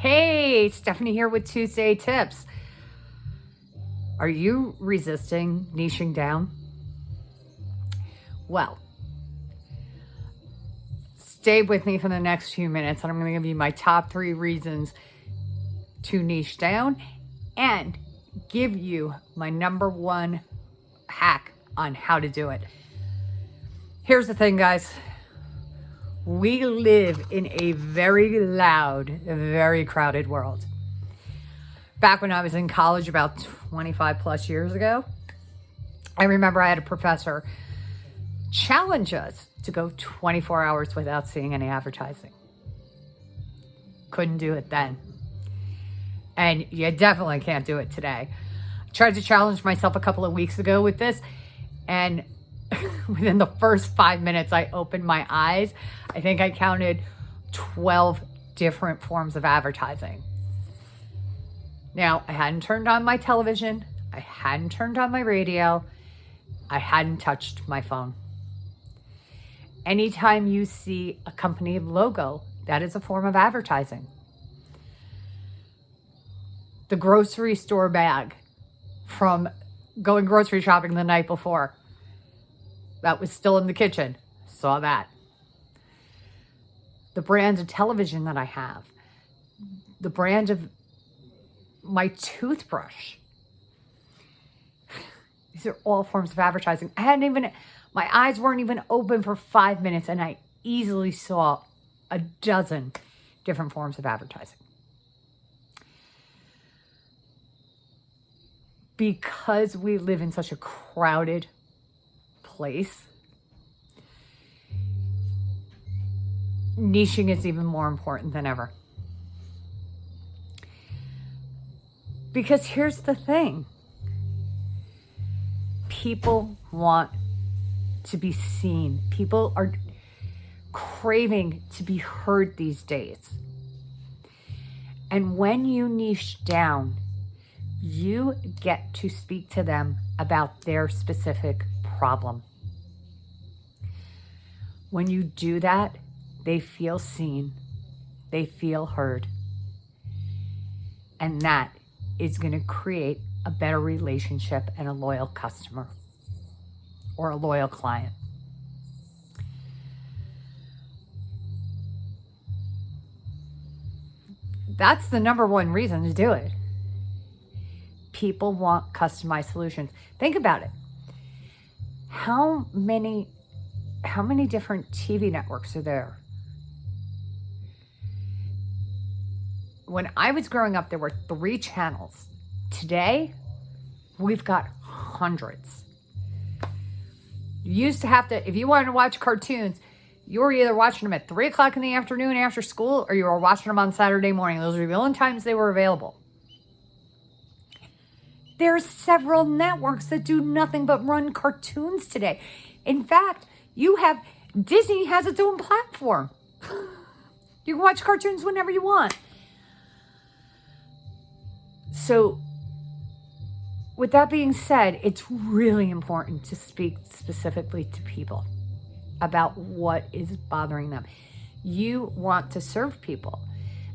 Hey, Stephanie here with Tuesday Tips. Are you resisting niching down? Well, stay with me for the next few minutes and I'm going to give you my top 3 reasons to niche down and give you my number 1 hack on how to do it. Here's the thing, guys. We live in a very loud, very crowded world. Back when I was in college about 25 plus years ago, I remember I had a professor challenge us to go 24 hours without seeing any advertising. Couldn't do it then. And you definitely can't do it today. I tried to challenge myself a couple of weeks ago with this, and within the first 5 minutes I opened my eyes, I think I counted 12 different forms of advertising. Now, I hadn't turned on my television, I hadn't turned on my radio, I hadn't touched my phone. Anytime you see a company logo, that is a form of advertising. The grocery store bag from going grocery shopping the night before, that was still in the kitchen, saw that. The brand of television that I have, the brand of my toothbrush. These are all forms of advertising. My eyes weren't even open for 5 minutes and I easily saw a dozen different forms of advertising. Because we live in such a crowded place, niching is even more important than ever. Because here's the thing. People want to be seen. People are craving to be heard these days. And when you niche down, you get to speak to them about their specific problem. When you do that, they feel seen, they feel heard, and that is going to create a better relationship and a loyal customer or a loyal client. That's the number 1 reason to do it. People want customized solutions. Think about it. How many different TV networks are there? When I was growing up, there were 3 channels. Today, we've got hundreds. You used to have to, if you wanted to watch cartoons, you were either watching them at 3 o'clock in the afternoon after school, or you were watching them on Saturday morning. Those were the only times they were available. There's several networks that do nothing but run cartoons today. In fact, Disney has its own platform. You can watch cartoons whenever you want. So, with that being said, it's really important to speak specifically to people about what is bothering them. You want to serve people.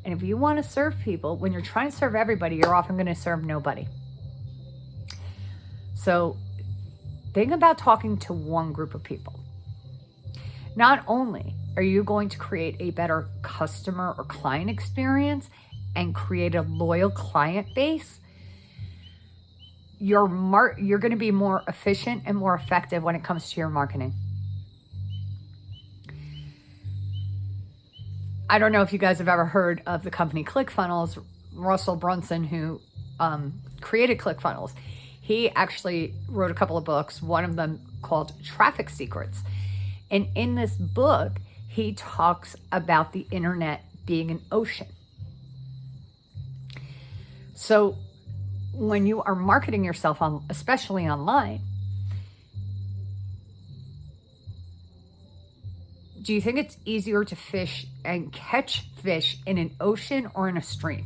And if you want to serve people, when you're trying to serve everybody, you're often going to serve nobody. So think about talking to one group of people. Not only are you going to create a better customer or client experience and create a loyal client base, you're going to be more efficient and more effective when it comes to your marketing. I don't know if you guys have ever heard of the company ClickFunnels. Russell Brunson, who created ClickFunnels, he actually wrote a couple of books, one of them called Traffic Secrets. And in this book, he talks about the internet being an ocean. So when you are marketing yourself, especially online, do you think it's easier to fish and catch fish in an ocean or in a stream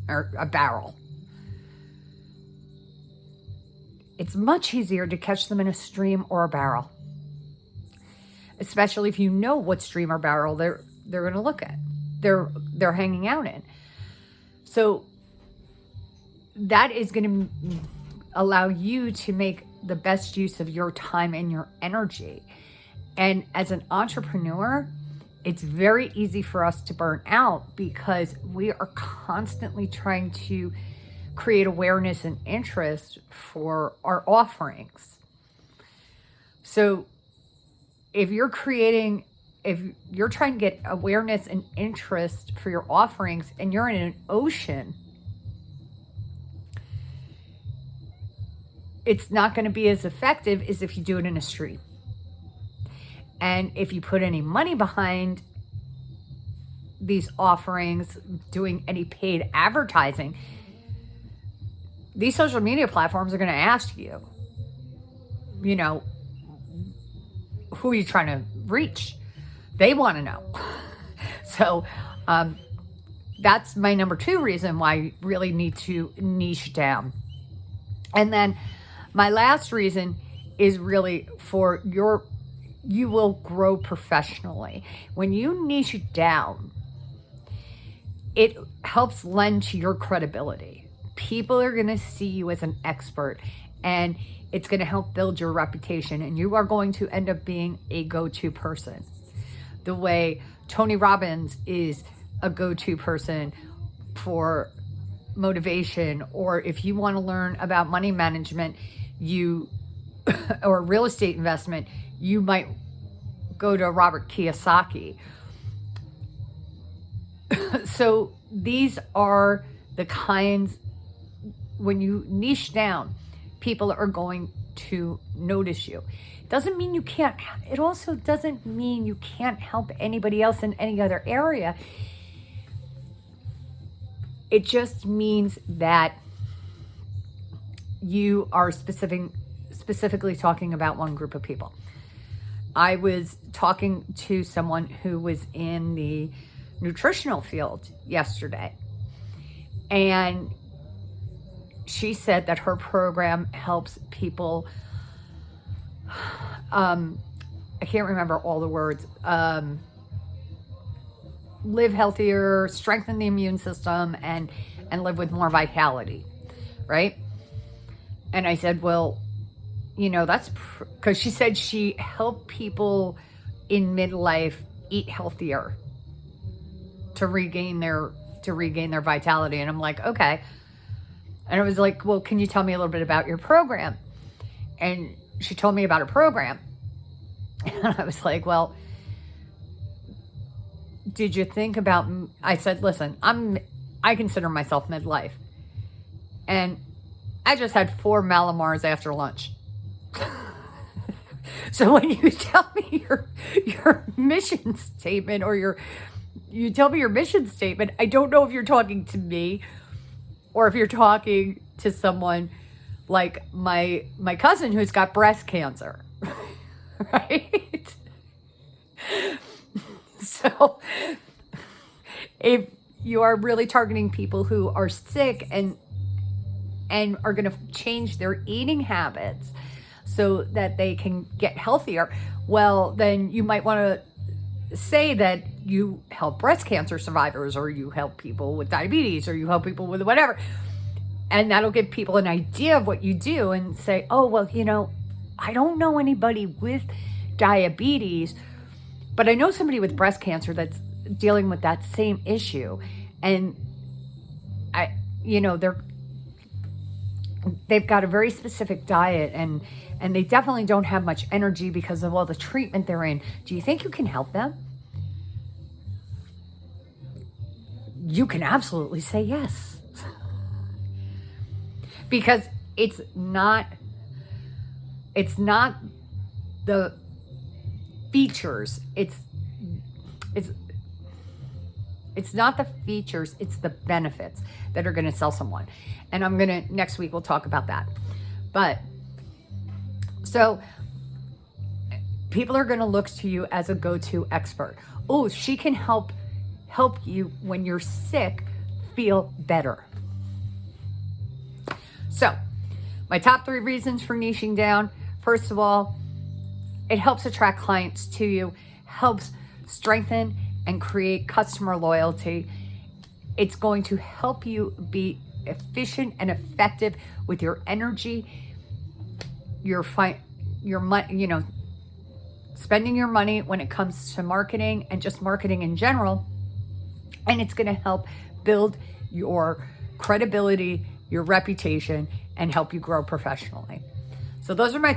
or a barrel? It's much easier to catch them in a stream or a barrel, especially if you know what stream or barrel they're going to look at. they're hanging out in. So that is going to allow you to make the best use of your time and your energy. And as an entrepreneur, it's very easy for us to burn out because we are constantly trying to create awareness and interest for our offerings. So if you're trying to get awareness and interest for your offerings and you're in an ocean, it's not going to be as effective as if you do it in a stream. And if you put any money behind these offerings, doing any paid advertising, these social media platforms are going to ask you, you know, who are you trying to reach? They want to know. So that's my number 2 reason why you really need to niche down. And then my last reason is really for you will grow professionally. When you niche down, it helps lend to your credibility. People are going to see you as an expert, and it's going to help build your reputation, and you are going to end up being a go-to person. The way Tony Robbins is a go-to person for motivation, or if you want to learn about money management, or real estate investment, you might go to Robert Kiyosaki. So these are the kinds, when you niche down, people are going to notice you. Doesn't mean you can't, it also doesn't mean you can't help anybody else in any other area. It just means that you are specifically talking about one group of people. I was talking to someone who was in the nutritional field yesterday, and she said that her program helps people, I can't remember all the words, live healthier, strengthen the immune system, and live with more vitality, right? And I said, well, you know, that's because she said she helped people in midlife eat healthier to regain their vitality. And I'm like, okay. And I was like, well, can you tell me a little bit about your program? And she told me about her program. And I was like, well, did you think about, I said, listen, I consider myself midlife. And I just had 4 Malamars after lunch. So when you tell me your mission statement, or you tell me your mission statement, I don't know if you're talking to me or if you're talking to someone like my cousin who's got breast cancer, right? So if you are really targeting people who are sick and are going to change their eating habits so that they can get healthier, well, then you might want to say that you help breast cancer survivors, or you help people with diabetes, or you help people with whatever. And that'll give people an idea of what you do and say, oh, well, you know, I don't know anybody with diabetes, but I know somebody with breast cancer that's dealing with that same issue. And they've got a very specific diet, and they definitely don't have much energy because of all the treatment they're in. Do you think you can help them? You can absolutely say yes. Because it's not the features, it's not the features, it's the benefits that are going to sell someone. And next week we'll talk about that. But so people are going to look to you as a go-to expert. Oh, she can help you when you're sick feel better. So my top 3 reasons for niching down. First of all, it helps attract clients to you, helps strengthen and create customer loyalty. It's going to help you be efficient and effective with your energy, your money, spending your money when it comes to marketing and just marketing in general. And it's going to help build your credibility, your reputation, and help you grow professionally. So those are my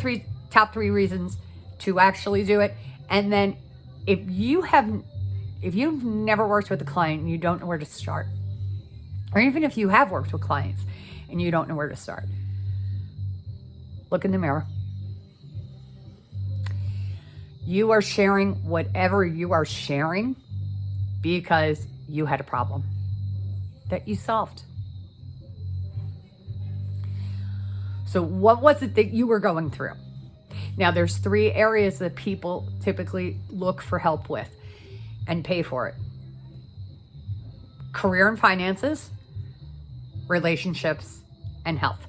top three reasons to actually do it. And then if you've never worked with a client and you don't know where to start, or even if you have worked with clients and you don't know where to start, look in the mirror. You are sharing whatever you are sharing because you had a problem that you solved. So what was it that you were going through? Now, there's 3 areas that people typically look for help with and pay for it: career and finances, relationships, and health.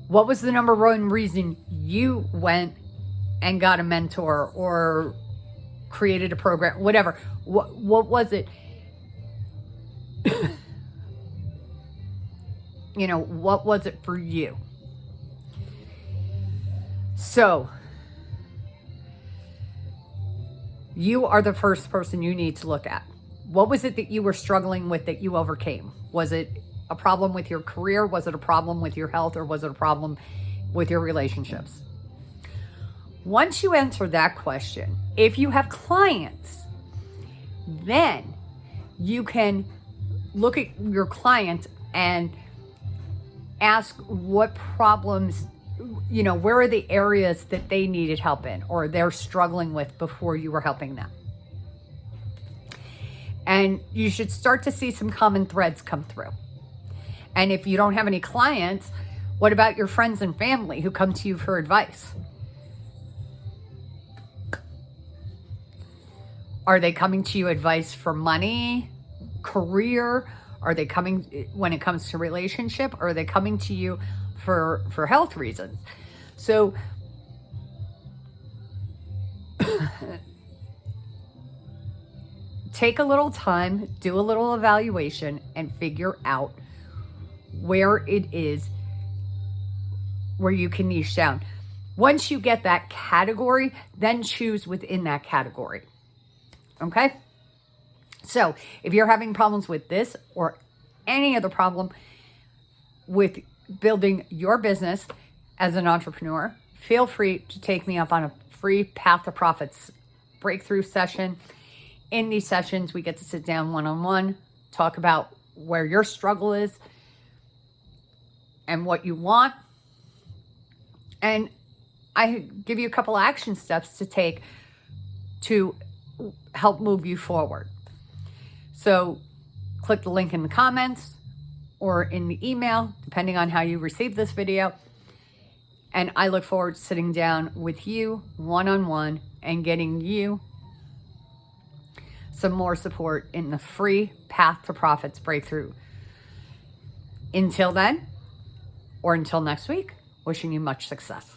What was the number one reason you went and got a mentor or created a program, whatever? What was it? What was it for you? So you are the first person you need to look at. What was it that you were struggling with that you overcame? Was it a problem with your career? Was it a problem with your health? Or was it a problem with your relationships? Once you answer that question, if you have clients, then you can look at your clients and ask what problems, where are the areas that they needed help in or they're struggling with before you were helping them. And you should start to see some common threads come through. And if you don't have any clients, what about your friends and family who come to you for advice? Are they coming to you advice for money, career? Are they coming when it comes to relationship? Or are they coming to you for health reasons? So take a little time, do a little evaluation, and figure out where it is where you can niche down. Once you get that category, then choose within that category. Okay? So if you're having problems with this or any other problem with building your business as an entrepreneur, feel free to take me up on a free Path to Profits breakthrough session. In these sessions, we get to sit down one-on-one, talk about where your struggle is and what you want. And I give you a couple action steps to take to help move you forward. So click the link in the comments or in the email, depending on how you receive this video. And I look forward to sitting down with you one-on-one and getting you some more support in the free Path to Profits breakthrough. Until then, or until next week, wishing you much success.